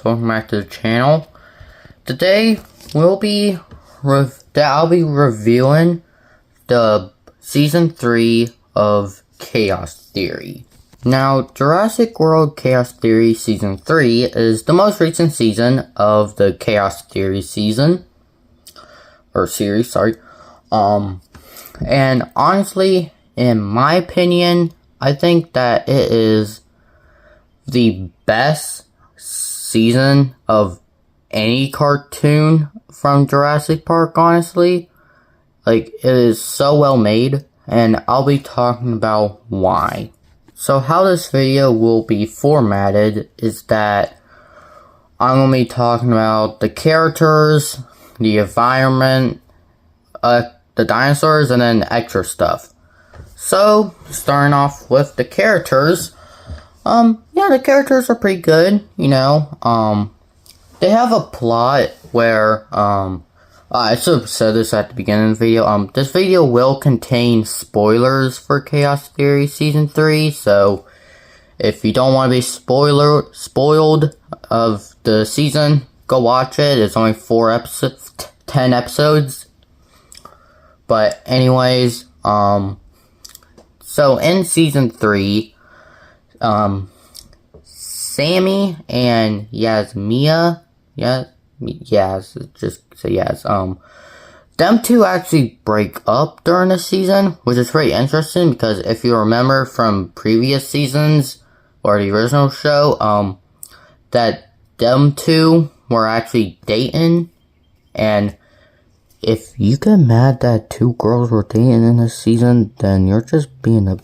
welcome back to the channel. Today I'll be reviewing the season 3 of Chaos Theory. Now, Jurassic World Chaos Theory season 3 is the most recent season of the Chaos Theory series, sorry. And honestly, in my opinion, I think that it is the best season of any cartoon from Jurassic Park, honestly. Like, it is so well made, and I'll be talking about why. So how this video will be formatted is that I'm going to be talking about the characters, the environment, the dinosaurs, and then extra stuff. So, starting off with the characters, yeah, the characters are pretty good, you know. They have a plot where, I should have said this at the beginning of the video. This video will contain spoilers for Chaos Theory Season 3, so if you don't want to be spoiled of the season, go watch it. It's only 10 episodes. But anyways, so in Season 3, Sammy and Yasmia, them two actually break up during the season, which is pretty interesting because if you remember from previous seasons or the original show, that them two were actually dating, and if you get mad that two girls were dating in this season, then you're just being a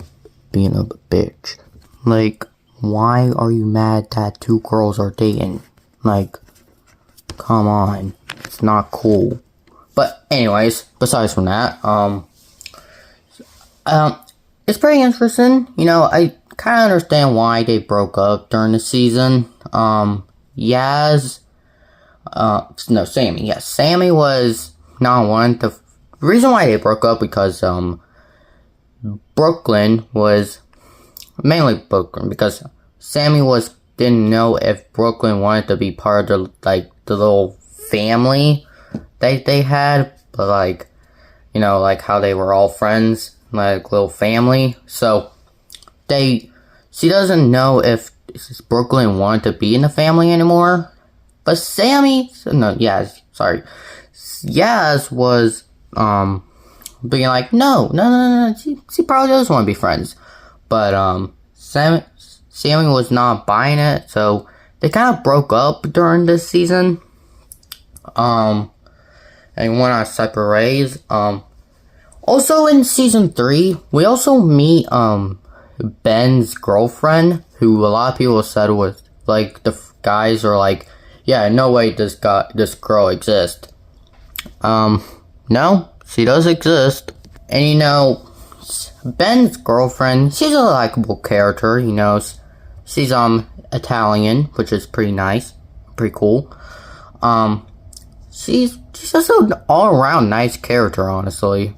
bitch. Like, why are you mad that two girls are dating? Like, come on, it's not cool. But anyways, besides from that, it's pretty interesting. You know, I kind of understand why they broke up during the season. Sammy. Yeah, Sammy was not one. The reason why they broke up because Brooklyn was mainly Brooklyn, because Sammy didn't know if Brooklyn wanted to be part of the little family that they had, but like, you know, like how they were all friends, like little family. So she doesn't know if Brooklyn wanted to be in the family anymore. But Yaz was being like, no, she probably does want to be friends. But Sammy was not buying it, so they kind of broke up during this season. And went on separate ways. Also in season 3, we also meet Ben's girlfriend, who a lot of people said was like, the guys are like, yeah, no way this girl exists. No, she does exist. And you know, Ben's girlfriend, she's a likable character, you know. She's Italian, which is pretty nice, pretty cool. She's just an all-around nice character, honestly.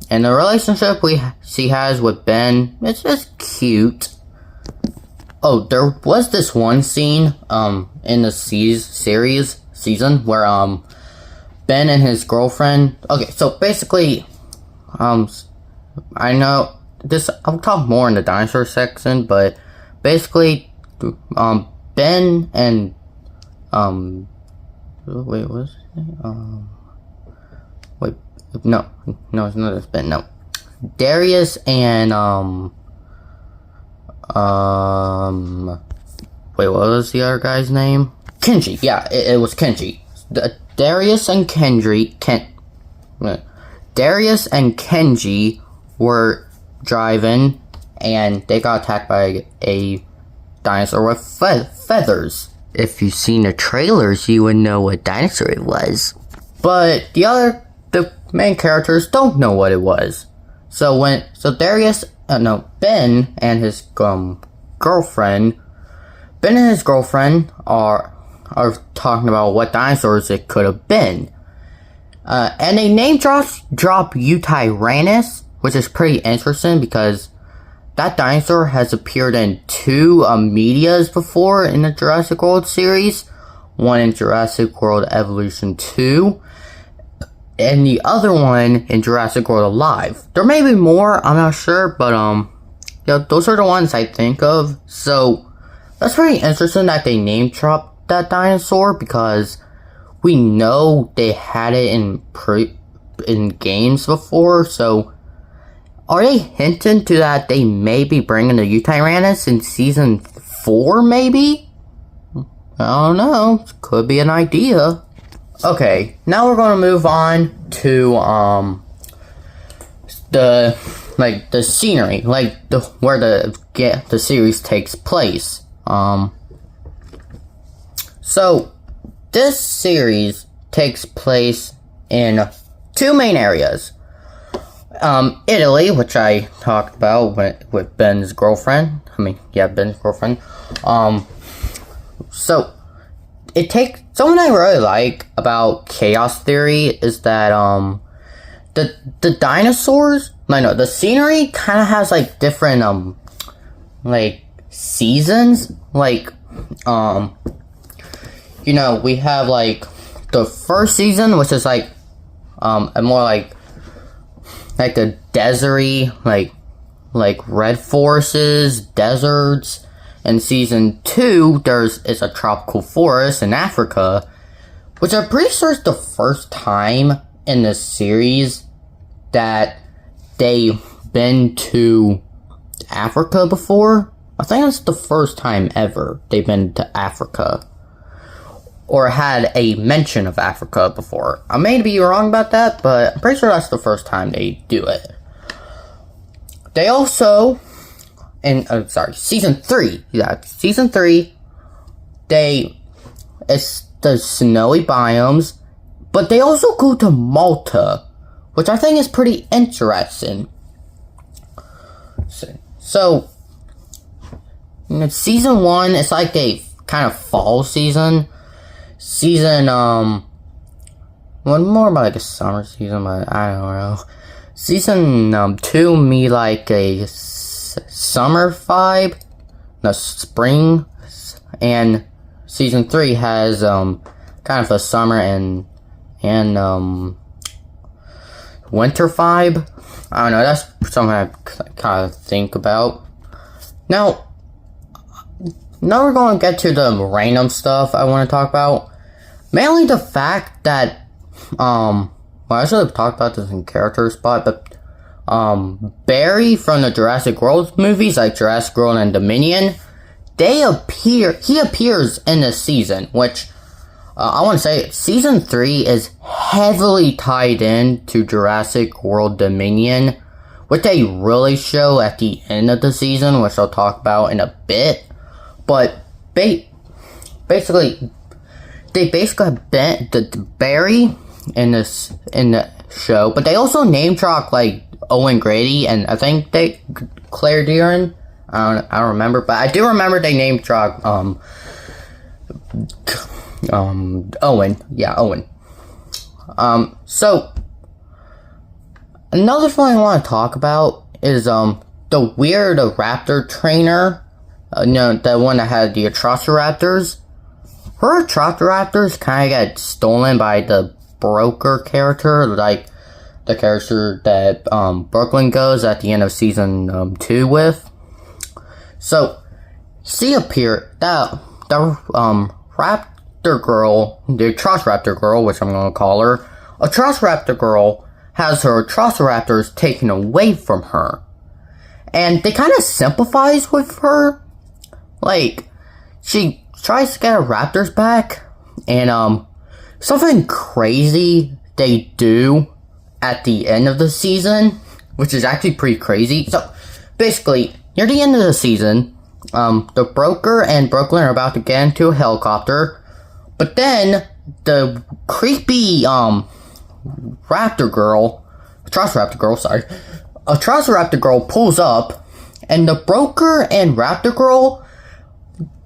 And the relationship she has with Ben, it's just cute. Oh, there was this one scene in the season where Ben and his girlfriend. Okay, so basically, I know this. I'll talk more in the dinosaur section, but basically, Ben and wait, what was his name? No, it's not this Ben. No, Darius and wait, what was the other guy's name? Kenji. Yeah, it was Kenji. Darius and Kenji were driving, and they got attacked by a dinosaur with feathers. If you've seen the trailers, you would know what dinosaur it was. But the main characters don't know what it was. So Ben and his girlfriend are talking about what dinosaurs it could have been. And they name drop Eutyrannus, which is pretty interesting because that dinosaur has appeared in 2 medias before in the Jurassic World series. one in Jurassic World Evolution 2, and the other one in Jurassic World Alive. There may be more, I'm not sure, but yeah, those are the ones I think of. So that's pretty interesting that they name dropped that dinosaur, because we know they had it in games before. So are they hinting to that they may be bringing the Utyrannus in season 4 maybe? I don't know. Could be an idea. Okay, now we're gonna move on to the scenery, like where the series takes place. So this series takes place in two main areas. Italy, which I talked about with Ben's girlfriend. Ben's girlfriend. So something I really like about Chaos Theory is that the dinosaurs, the scenery kind of has like different seasons. Like we have like the first season, which is like a more like a deserty, like red forests, deserts. In season 2, it's a tropical forest in Africa, which I'm pretty sure is the first time in the series that they've been to Africa before. I think that's the first time ever they've been to Africa, or had a mention of Africa before. I may be wrong about that, but I'm pretty sure that's the first time they do it. They also, season 3. Yeah, season 3. It's the snowy biomes, but they also go to Malta, which I think is pretty interesting. So season 1, it's like a kind of fall season. Season, one more about like a summer season, but I don't know. Season 2, me like a summer vibe, the spring, and season 3 has kind of a summer and winter vibe. I don't know, that's something I kind of think about. Now we're going to get to the random stuff I want to talk about. Mainly the fact that I should have talked about this in character spot, but Barry from the Jurassic World movies, like Jurassic World and Dominion, he appears in this season, which I want to say season 3 is heavily tied in to Jurassic World Dominion, which they really show at the end of the season, which I'll talk about in a bit. But basically they have the Barry in the show, but they also name drop like Owen Grady, and I think Claire Deering. I don't remember, but I do remember they name drop Owen. Yeah, Owen. So another thing I want to talk about is the weird raptor trainer. The one that had the Atrociraptors. Her Atrociraptors kind of got stolen by the broker character, like the character that Brooklyn goes at the end of season 2 with. So she appeared, the raptor girl, the Atrociraptor girl, which I'm going to call her, Atrociraptor girl has her Atrociraptors taken away from her, and they kind of sympathize with her. Like, she tries to get her raptors back, and something crazy they do at the end of the season, which is actually pretty crazy. So basically, near the end of the season, the broker and Brooklyn are about to get into a helicopter, but then the creepy Atrociraptor girl pulls up, and the broker and Raptor girl,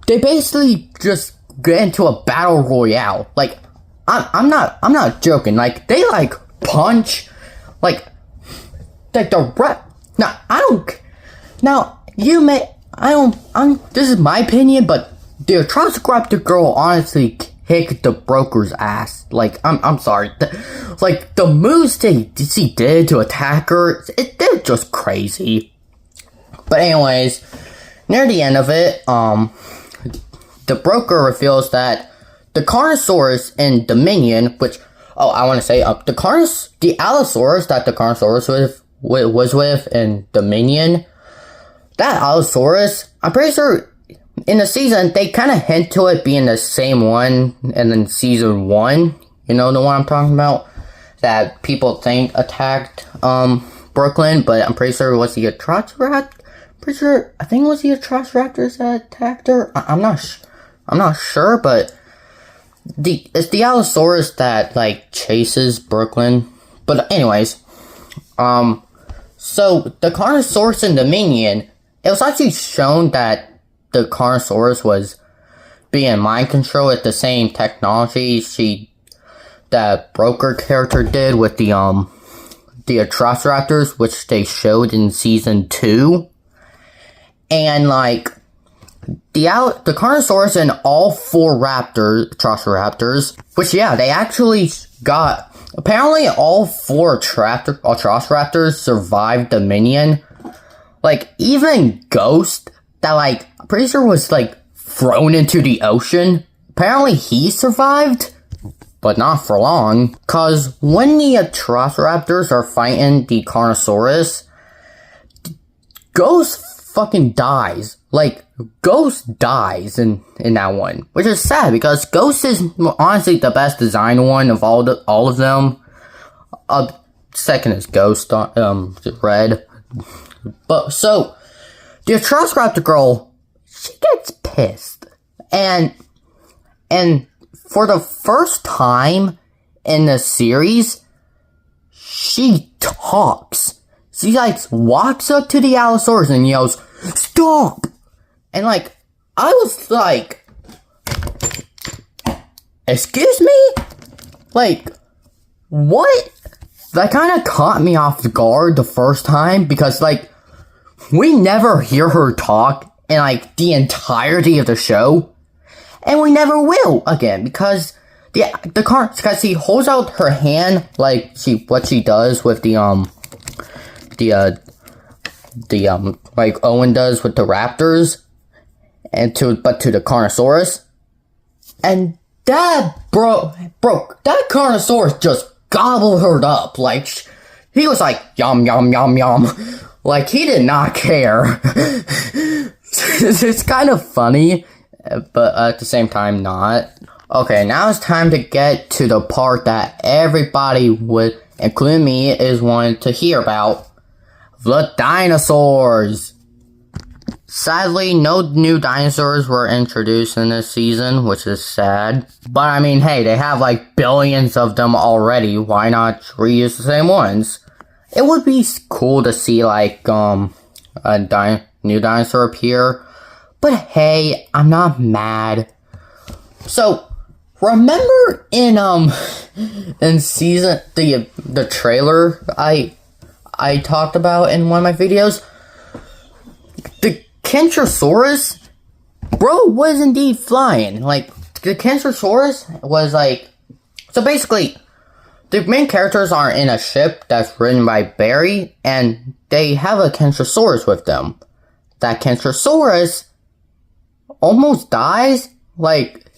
they basically just get into a battle royale. Like, I'm not joking. Like, they like punch, like the rap. Now I don't. Now you may. I don't. This is my opinion, but the Atrociraptor girl honestly kick the broker's ass. Like, I'm sorry. Like, the moves she did to attack her, they're just crazy. But anyways, near the end of it, the broker reveals that the Carnosaurus in Dominion, which, I want to say, the Allosaurus that the Carnosaurus was with in Dominion, that Allosaurus, I'm pretty sure in the season, they kind of hint to it being the same one, and then season 1, you know the one I'm talking about, that people think attacked, Brooklyn, but I'm pretty sure it was the Atrociraptor. I think it was the Atrociraptors that attacked her. I'm not sure, but it's the Allosaurus that, like, chases Brooklyn. But anyways, so the Carnosaurus in Dominion, it was actually shown that the Carnosaurus was being mind controlled with the same technology that Broker character did with the Atrociraptors, which they showed in season 2. And, like, the Carnosaurus and all 4 Atrociraptors, which, yeah, they actually got, apparently all 4 Atrociraptors survived Dominion. Like, even Ghost, that, like, I'm pretty sure was, like, thrown into the ocean, apparently he survived, but not for long. Cause when the Atrociraptors are fighting the Carnosaurus, Ghost fucking dies. Like, Ghost dies in that one, which is sad because Ghost is honestly the best designed one of all of them. Second is Ghost, Red. But so the Atrociraptor girl, she gets pissed, and for the first time in the series, she talks. She, like, walks up to the Allosaurus and yells, "Stop!" And, like, I was like, excuse me? Like, what? That kind of caught me off guard the first time, because, like, we never hear her talk in, like, the entirety of the show. And we never will again, because because she holds out her hand like what she does with like Owen does with the Raptors, but to the Carnosaurus, and that broke that Carnosaurus just gobbled her up. Like, he was like, yum yum yum yum, like he did not care. It's kind of funny, but at the same time not. Okay, now it's time to get to the part that everybody would, including me, is wanting to hear about. The dinosaurs! Sadly, no new dinosaurs were introduced in this season, which is sad. But I mean, hey, they have like billions of them already. Why not reuse the same ones? It would be cool to see like a new dinosaur appear. But hey, I'm not mad. So, remember in season the trailer I talked about in one of my videos? The Kentrosaurus, bro, was indeed flying. Like, the Kentrosaurus was like, so basically, the main characters are in a ship that's ridden by Barry, and they have a Kentrosaurus with them. That Kentrosaurus almost dies, like,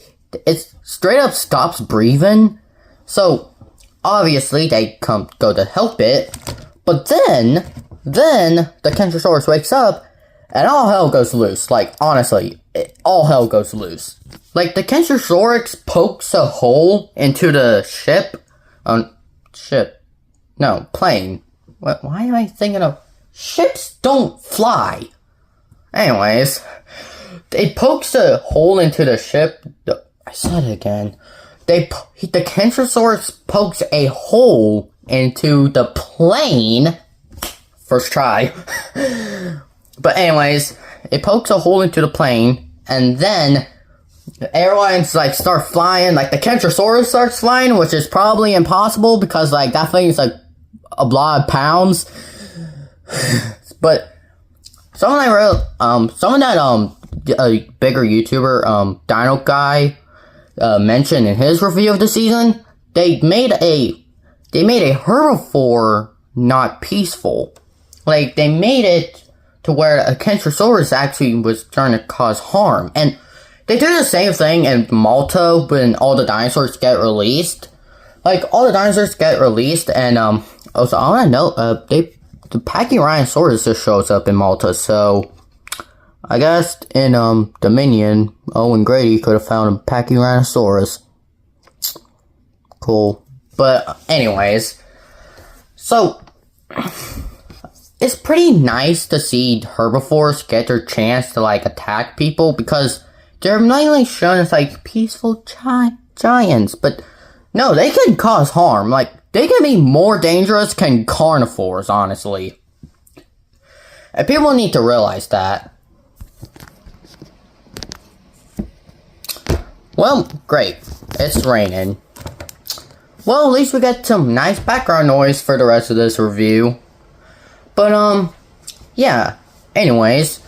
it straight up stops breathing, so obviously they go to help it, but then the Kentrosaurus wakes up, and all hell goes loose. Like, honestly, all hell goes loose. Like, the Kentrosaurus pokes a hole into the plane. What? Why am I thinking of... Ships don't fly! Anyways, it pokes a hole into the ship. I said it again. The Kentrosaurus pokes a hole into the plane. First try. But anyways, it pokes a hole into the plane, and then the airlines like start flying. Like, the Kentrosaurus starts flying, which is probably impossible because like that thing is like a lot of pounds. But someone a bigger YouTuber, Dino Guy, mentioned in his review of the season, they made a herbivore not peaceful. Like, they made it to where a Kentrosaurus actually was trying to cause harm. And they do the same thing in Malta when all the dinosaurs get released. Like, all the dinosaurs get released, and, also, I want to note, the Pachyrhinosaurus just shows up in Malta, so I guess in, Dominion, Owen Grady could have found a Pachyrhinosaurus. Cool. But, anyways, so, it's pretty nice to see herbivores get their chance to, like, attack people, because they're mainly shown as, like, peaceful giants, but no, they can cause harm. Like, they can be more dangerous than carnivores, honestly. And people need to realize that. Well, great. It's raining. Well, at least we got some nice background noise for the rest of this review. But, yeah. Anyways,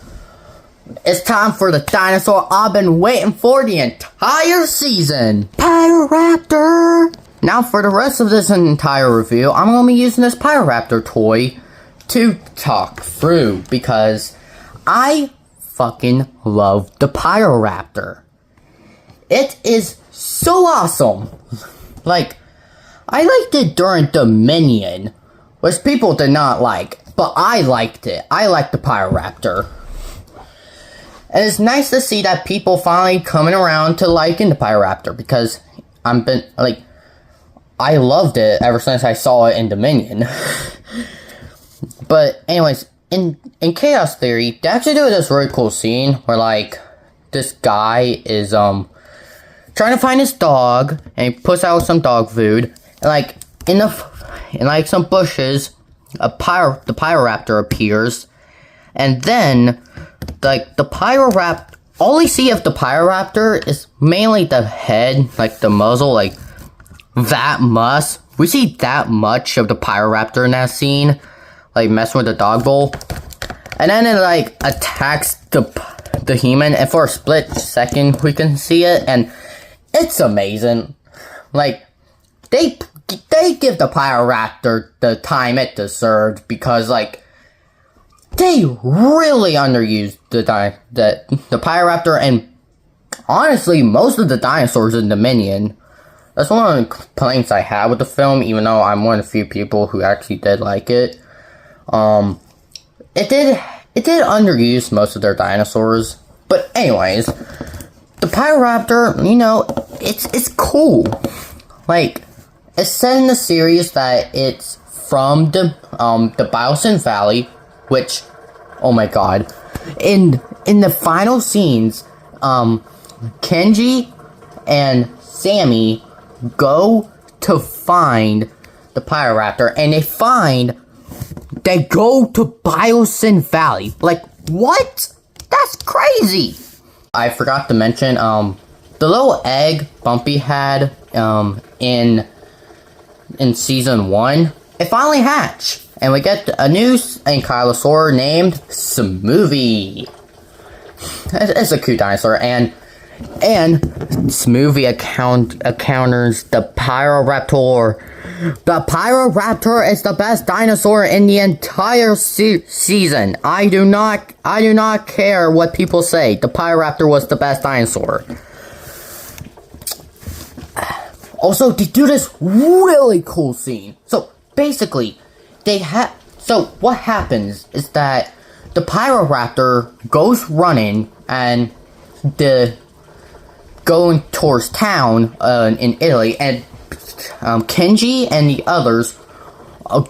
it's time for the dinosaur I've been waiting for the entire season. Pyroraptor! Now, for the rest of this entire review, I'm going to be using this Pyroraptor toy to talk through, because I fucking love the Pyroraptor. It is so awesome. Like, I liked it during Dominion, which people did not like, but I liked it. I liked the Pyroraptor. And it's nice to see that people finally coming around to liking the Pyroraptor, because I loved it ever since I saw it in Dominion. But anyways, in Chaos Theory, they actually do this really cool scene where, like, this guy is trying to find his dog, and he puts out some dog food, and like in some bushes, the Pyroraptor appears, and then like the Pyroraptor, all we see of the Pyroraptor is mainly the head, like the muzzle, like that much. We see that much of the Pyroraptor in that scene, like messing with the dog bowl, and then it like attacks the human, and for a split second we can see it, and it's amazing. Like, they give the Pyroraptor the time it deserved, because like they really underused the Pyroraptor, and honestly most of the dinosaurs in Dominion. That's one of the complaints I had with the film, even though I'm one of the few people who actually did like it. It did underuse most of their dinosaurs. But anyways, the Pyroraptor, you know, it's cool. Like, it's said in the series that it's from the Biosyn Valley, which, oh my god. In the final scenes, Kenji and Sammy go to find the Pyroraptor, and they go to Biosyn Valley. Like, what? That's crazy! I forgot to mention, the little egg Bumpy had, in season 1, it finally hatched, and we get a new ankylosaur named Smoothie. It's a cute dinosaur, and Smoothie encounters the Pyroraptor. The Pyroraptor is the best dinosaur in the entire season. I do not care what people say. The Pyroraptor was the best dinosaur. Also, they do this really cool scene. So basically, so what happens is that the Pyroraptor goes running and going towards town in Italy, and Kenji and the others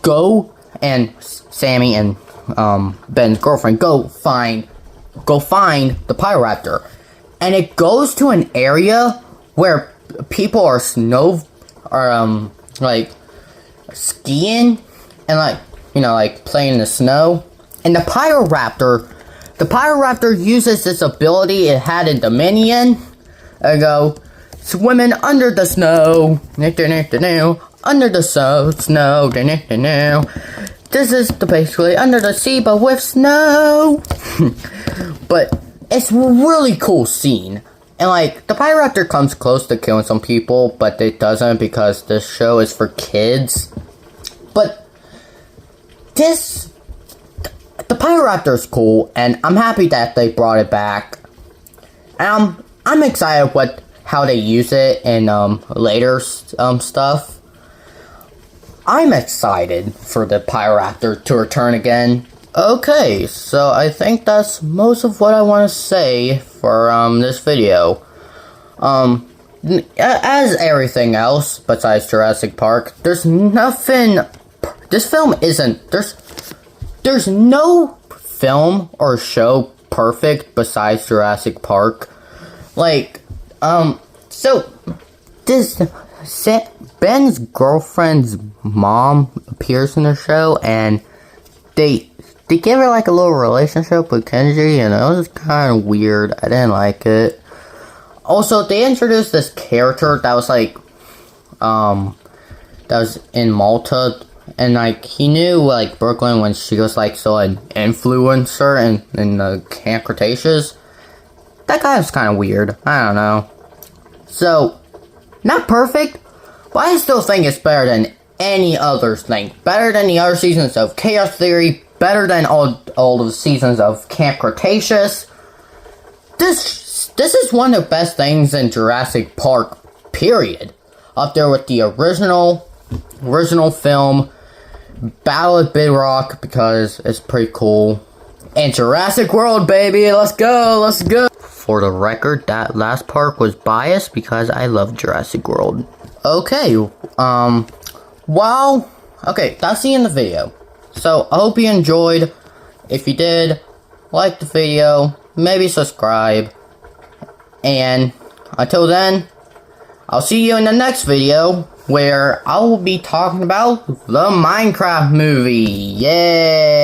go, and Sammy and Ben's girlfriend go find the Pyroraptor, and it goes to an area where people are like skiing and like playing in the snow, and the Pyroraptor uses this ability it had in Dominion. I go swimming under the snow, under the snow. This is basically under the sea, but with snow. But it's a really cool scene, And like, the Pyroraptor comes close to killing some people, but it doesn't because this show is for kids. But the Pyroraptor is cool, and I'm happy that they brought it back. And I'm excited how they use it in later stuff. I'm excited for the Pyroraptor to return again. Okay, so I think that's most of what I want to say for this video. As everything else besides Jurassic Park, there's nothing. This film isn't. There's no film or show perfect besides Jurassic Park. Like, so this Ben's girlfriend's mom appears in the show, and they give her like a little relationship with Kenji, and it was kind of weird. I didn't like it. Also, they introduced this character that was like, that was in Malta, and like he knew like Brooklyn when she was like so an influencer in the Camp Cretaceous. That guy was kind of weird. I don't know. So, not perfect, but I still think it's better than any other thing. Better than the other seasons of Chaos Theory. Better than all the seasons of Camp Cretaceous. This is one of the best things in Jurassic Park, period. Up there with the original film, Battle at Big Rock, because it's pretty cool. And Jurassic World, baby, let's go. For the record, that last part was biased because I love Jurassic World. Okay, well, okay, that's the end of the video. So, I hope you enjoyed. If you did, like the video, maybe subscribe. And until then, I'll see you in the next video where I will be talking about the Minecraft movie. Yay!